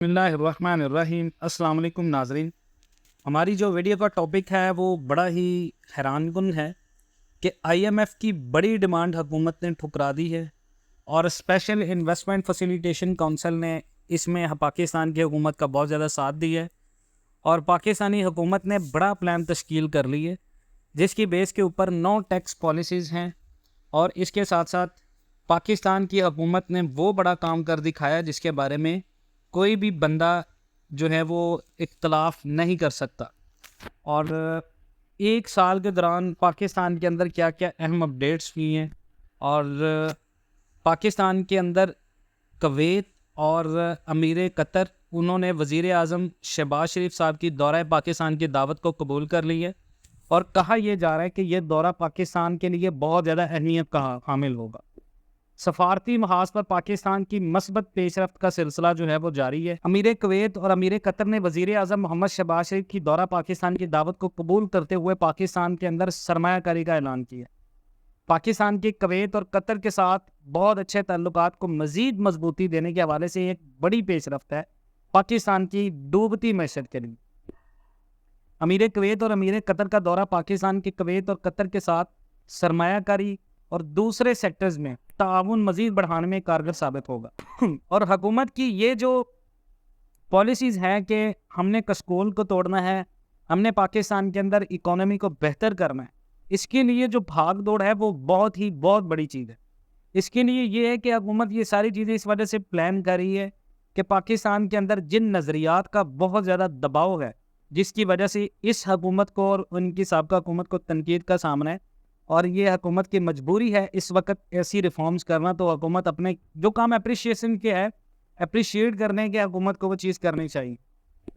بسم اللہ الرحمن الرحیم۔ السلام علیکم ناظرین، ہماری جو ویڈیو کا ٹاپک ہے وہ بڑا ہی حیران کن ہے کہ آئی ایم ایف کی بڑی ڈیمانڈ حکومت نے ٹھکرا دی ہے اور اسپیشل انویسٹمنٹ فیسیلیٹیشن کونسل نے اس میں پاکستان کی حکومت کا بہت زیادہ ساتھ دیا ہے اور پاکستانی حکومت نے بڑا پلان تشکیل کر لی ہے جس کی بیس کے اوپر 9 ٹیکس پالیسیز ہیں اور اس کے ساتھ ساتھ پاکستان کی حکومت نے وہ بڑا کام کر دکھایا جس کے بارے میں کوئی بھی بندہ جو ہے وہ اختلاف نہیں کر سکتا۔ اور ایک سال کے دوران پاکستان کے اندر کیا کیا اہم اپڈیٹس ہوئی ہیں اور پاکستان کے اندر کویت اور امیر قطر انہوں نے وزیر اعظم شہباز شریف صاحب کی دورہ پاکستان کی دعوت کو قبول کر لی ہے اور کہا یہ جا رہا ہے کہ یہ دورہ پاکستان کے لیے بہت زیادہ اہمیت کا حامل ہوگا۔ سفارتی محاذ پر پاکستان کی مثبت پیش رفت کا سلسلہ جو ہے وہ جاری ہے۔ امیر کویت اور امیر قطر نے وزیر اعظم محمد شہباز شریف کی دورہ پاکستان کی دعوت کو قبول کرتے ہوئے پاکستان کے اندر سرمایہ کاری کا اعلان کیا۔ پاکستان کی کویت اور قطر کے ساتھ بہت اچھے تعلقات کو مزید مضبوطی دینے کے حوالے سے ایک بڑی پیش رفت ہے پاکستان کی ڈوبتی معیشت کے لیے۔ امیر کویت اور امیر قطر کا دورہ پاکستان کی کویت اور قطر کے ساتھ سرمایہ کاری اور دوسرے سیکٹرز میں تعاون مزید بڑھانے میں کارگر ثابت ہوگا۔ اور حکومت کی یہ جو پالیسیز ہیں کہ ہم نے کسکول کو توڑنا ہے، ہم نے پاکستان کے اندر اکانومی کو بہتر کرنا ہے، اس کے لیے جو بھاگ دوڑ ہے وہ بہت بڑی چیز ہے۔ اس کے لیے یہ ہے کہ حکومت یہ ساری چیزیں اس وجہ سے پلان کر رہی ہے کہ پاکستان کے اندر جن نظریات کا بہت زیادہ دباؤ ہے جس کی وجہ سے اس حکومت کو اور ان کی سابقہ حکومت کو تنقید کا سامنا ہے اور یہ حکومت کی مجبوری ہے اس وقت ایسی ریفارمز کرنا، تو حکومت اپنے جو کام اپریشیشن کے ہے اپریشیٹ کرنے کے حکومت کو وہ چیز کرنی چاہیے۔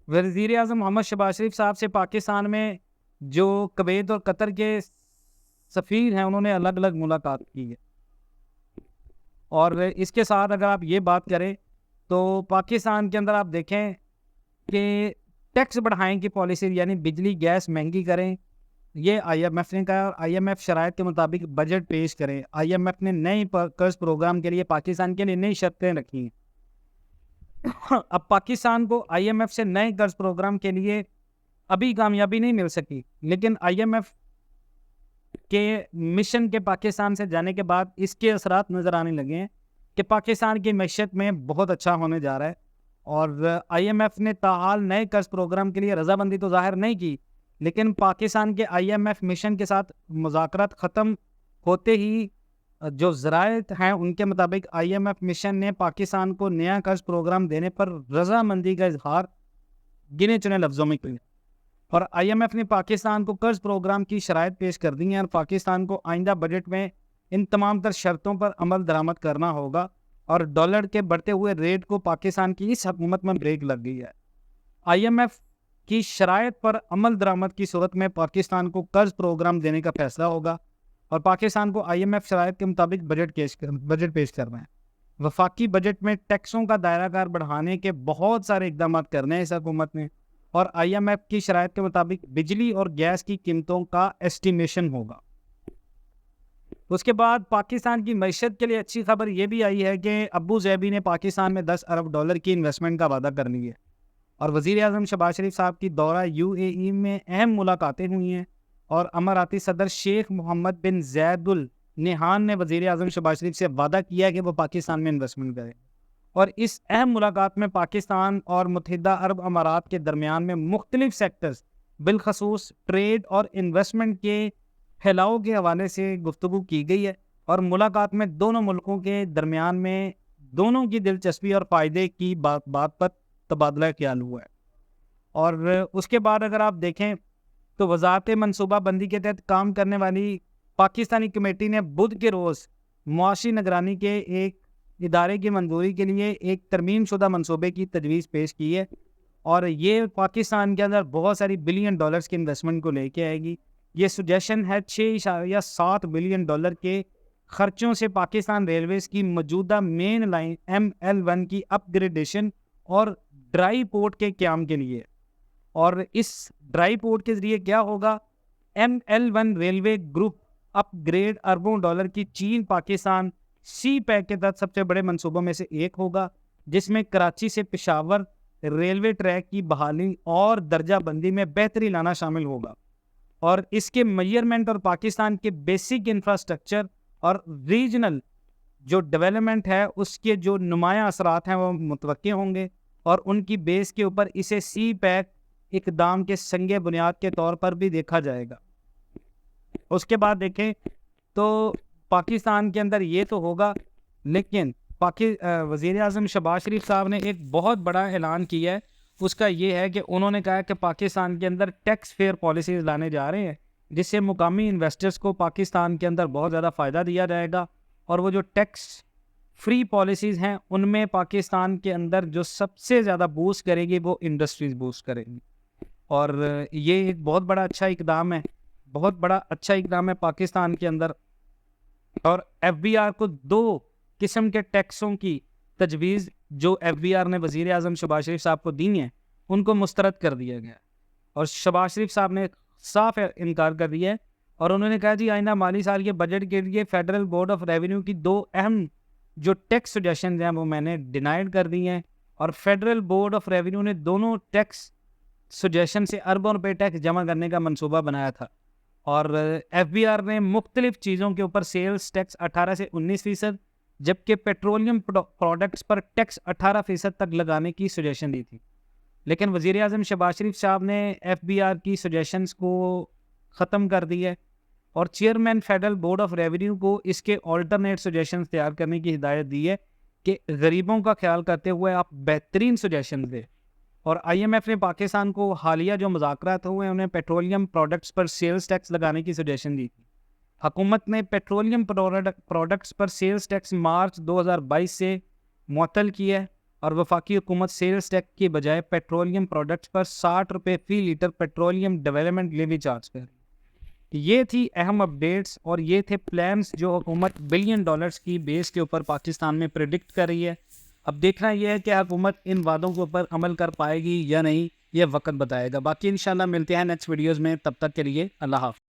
وزیر اعظم محمد شہباز شریف صاحب سے پاکستان میں جو کویت اور قطر کے سفیر ہیں انہوں نے الگ الگ ملاقات کی ہے اور اس کے ساتھ اگر آپ یہ بات کریں تو پاکستان کے اندر آپ دیکھیں کہ ٹیکس بڑھائیں کی پالیسی یعنی بجلی گیس مہنگی کریں، یہ آئی ایم ایف نے کہا۔ آئی ایم ایف شرائط کے مطابق بجٹ پیش کریں۔ آئی ایم ایف نے نئے قرض پروگرام کے لیے پاکستان کے لیے نئی شرطیں رکھی ہیں۔ اب پاکستان کو آئی ایم ایف سے نئے قرض پروگرام کے لیے ابھی کامیابی نہیں مل سکی، لیکن آئی ایم ایف کے مشن کے پاکستان سے جانے کے بعد اس کے اثرات نظر آنے لگے ہیں کہ پاکستان کی معیشت میں بہت اچھا ہونے جا رہا ہے اور آئی ایم ایف نے تاحال نئے قرض پروگرام کے لیے رضامندی تو ظاہر نہیں کی، لیکن پاکستان کے آئی ایم ایف مشن کے ساتھ مذاکرات ختم ہوتے ہی جو ذرائع ہیں ان کے مطابق آئی ایم ایف مشن نے پاکستان کو نیا قرض پروگرام دینے پر رضامندی کا اظہار گنے چنے لفظوں میں کیا اور آئی ایم ایف نے پاکستان کو قرض پروگرام کی شرائط پیش کر دی ہیں اور پاکستان کو آئندہ بجٹ میں ان تمام تر شرطوں پر عمل درآمد کرنا ہوگا اور ڈالر کے بڑھتے ہوئے ریٹ کو پاکستان کی اس حکومت میں بریک لگ گئی ہے۔ آئی ایم ایف کی شرائط پر عمل درآمد کی صورت میں پاکستان کو قرض پروگرام دینے کا فیصلہ ہوگا اور پاکستان کو آئی ایم ایف شرائط کے مطابق بجٹ پیش کرنا ہے۔ وفاقی بجٹ میں ٹیکسوں کا دائرہ کار بڑھانے کے بہت سارے اقدامات کرنے ہیں اس حکومت نے اور آئی ایم ایف کی شرائط کے مطابق بجلی اور گیس کی قیمتوں کا ایسٹیمیشن ہوگا۔ اس کے بعد پاکستان کی معیشت کے لیے اچھی خبر یہ بھی آئی ہے کہ ابو ظبی نے پاکستان میں $10 ارب کی انویسٹمنٹ کا وعدہ کر لیا ہے اور وزیر اعظم شہباز شریف صاحب کی دورہ یو اے ای میں اہم ملاقاتیں ہوئی ہیں اور اماراتی صدر شیخ محمد بن زید ال نہیان نے وزیر اعظم شہباز شریف سے وعدہ کیا کہ وہ پاکستان میں انویسٹمنٹ کریں اور اس اہم ملاقات میں پاکستان اور متحدہ عرب امارات کے درمیان میں مختلف سیکٹرز بالخصوص ٹریڈ اور انویسٹمنٹ کے پھیلاؤ کے حوالے سے گفتگو کی گئی ہے اور ملاقات میں دونوں ملکوں کے درمیان میں دونوں کی دلچسپی اور فائدے کی بات پر تبادلہ خیال ہوا ہے۔ اور اس کے بعد اگر آپ دیکھیں تو وزارت منصوبہ بندی کے تحت کام کرنے والی پاکستانی کمیٹی نے بدھ کے روز معاشی نگرانی کے ایک ادارے کی منظوری کے لیے ایک ترمیم شدہ منصوبے کی تجویز پیش کی ہے اور یہ پاکستان کے اندر بہت ساری $1 بلین کی انویسٹمنٹ کو لے کے آئے گی۔ یہ سجیشن ہے $6.7 بلین کے خرچوں سے پاکستان ریلویز کی موجودہ مین لائن ML1 کی اپ گریڈیشن اور ڈرائی پورٹ کے قیام کے لیے، اور اس ڈرائی پورٹ کے ذریعے کیا ہوگا، ML1 ریلوے گروپ اپ گریڈ اربوں ڈالر کی چین پاکستان سی پیک کے تحت سب سے بڑے منصوبوں میں سے ایک ہوگا، جس میں کراچی سے پشاور ریلوے ٹریک کی بحالی اور درجہ بندی میں بہتری لانا شامل ہوگا، اور اس کے میئرمنٹ اور پاکستان کے بیسک انفراسٹرکچر اور ریجنل جو ڈیولپمنٹ ہے اس کے جو نمایاں اثرات ہیں وہ متوقع ہوں گے، اور ان کی بیس کے اوپر اسے سی پیک اقدام کے سنگ بنیاد کے طور پر بھی دیکھا جائے گا۔ اس کے بعد دیکھیں تو پاکستان کے اندر یہ تو ہوگا، لیکن وزیر اعظم شہباز شریف صاحب نے ایک بہت بڑا اعلان کیا ہے، اس کا یہ ہے کہ انہوں نے کہا کہ پاکستان کے اندر ٹیکس فیئر پالیسیز لانے جا رہے ہیں، جس سے مقامی انویسٹرز کو پاکستان کے اندر بہت زیادہ فائدہ دیا جائے گا، اور وہ جو ٹیکس فری پالیسیز ہیں ان میں پاکستان کے اندر جو سب سے زیادہ بوسٹ کرے گی وہ انڈسٹریز بوسٹ کریں گی، اور یہ ایک بہت بڑا اچھا اقدام ہے، بہت بڑا اچھا اقدام ہے پاکستان کے اندر۔ اور ایف بی آر کو 2 قسم کے ٹیکسوں کی تجویز جو ایف بی آر نے وزیر اعظم شہباز شریف صاحب کو دی ہیں ان کو مسترد کر دیا گیا، اور شہباز شریف صاحب نے صاف انکار کر دیا ہے، اور انہوں نے کہا جی آئندہ مالی سال کے بجٹ کے لیے فیڈرل بورڈ آف ریونیو کی 2 اہم جو ٹیکس سجیشنز ہیں وہ میں نے ڈینائڈ کر دی ہیں، اور فیڈرل بورڈ آف ریونیو نے دونوں ٹیکس سجیشن سے اربوں روپے ٹیکس جمع کرنے کا منصوبہ بنایا تھا، اور ایف بی آر نے مختلف چیزوں کے اوپر سیلز ٹیکس 18 سے 19%، جبکہ پیٹرولیم پروڈکٹس پر ٹیکس 18% تک لگانے کی سجیشن دی تھی، لیکن وزیر اعظم شہباز شریف صاحب نے ایف بی آر کی سجیشنز کو ختم کر دی ہے، اور chairman federal board of revenue کو اس کے آلٹرنیٹ سجیشنز تیار کرنے کی ہدایت دی ہے کہ غریبوں کا خیال کرتے ہوئے آپ بہترین سجیشن دیں۔ اور آئی ایم ایف نے پاکستان کو حالیہ جو مذاکرات ہوئے ہیں انہیں پیٹرولیم پروڈکٹس پر سیلز ٹیکس لگانے کی سجیشن دی تھی۔ حکومت نے پیٹرولیم پروڈکٹس پر سیلز ٹیکس مارچ 2022 سے معطل کیا ہے، اور وفاقی حکومت سیلز ٹیکس کے بجائے پیٹرولیم پروڈکٹس پر 60 روپے فی litre petroleum development levy charge کر رہی ہے۔ یہ تھی اہم اپڈیٹس، اور یہ تھے پلانز جو حکومت $1 بلین کی بیس کے اوپر پاکستان میں پریڈکٹ کر رہی ہے۔ اب دیکھنا یہ ہے کہ حکومت ان وعدوں کے اوپر عمل کر پائے گی یا نہیں، یہ وقت بتائے گا۔ باقی انشاءاللہ ملتے ہیں نیکسٹ ویڈیوز میں، تب تک کے لیے اللہ حافظ۔